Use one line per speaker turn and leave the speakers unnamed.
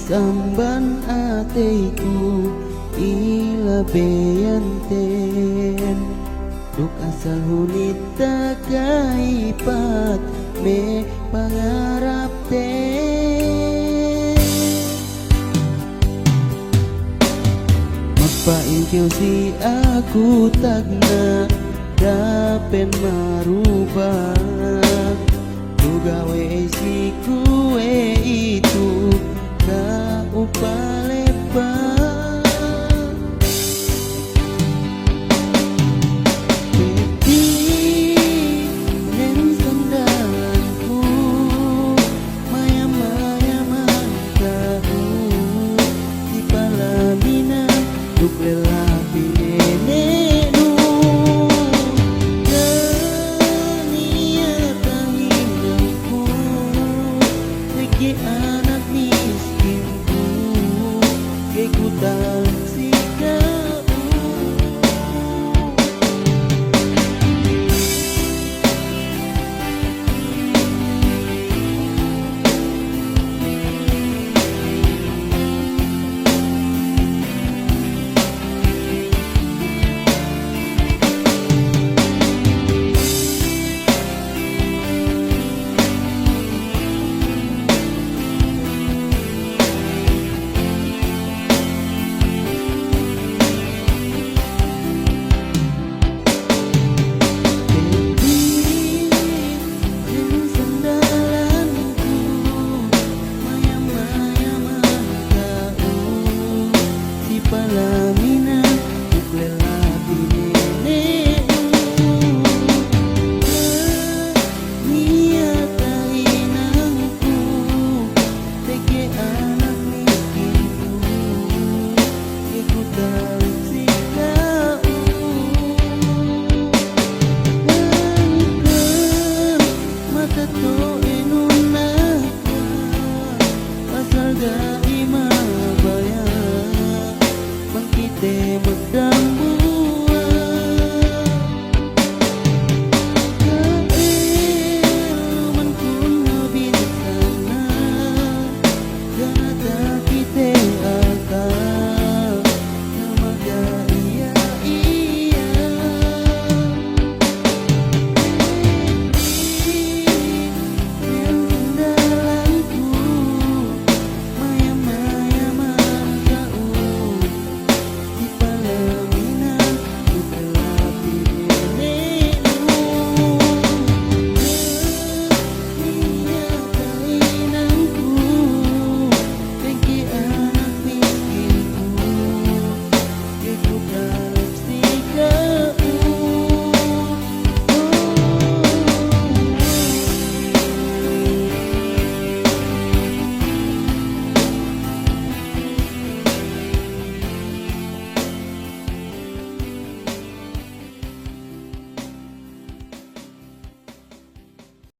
Samban ateku ila beyanten duk asal hunita kaipat me pangarap ten magpaingkyo si aku tagna dapen marubah tugawe si kue itu upalepan Peti nen sandalanku maya-maya mantahu di palamina duk lelapi nenenu Dania tanginanku lagi anak miskin ku tal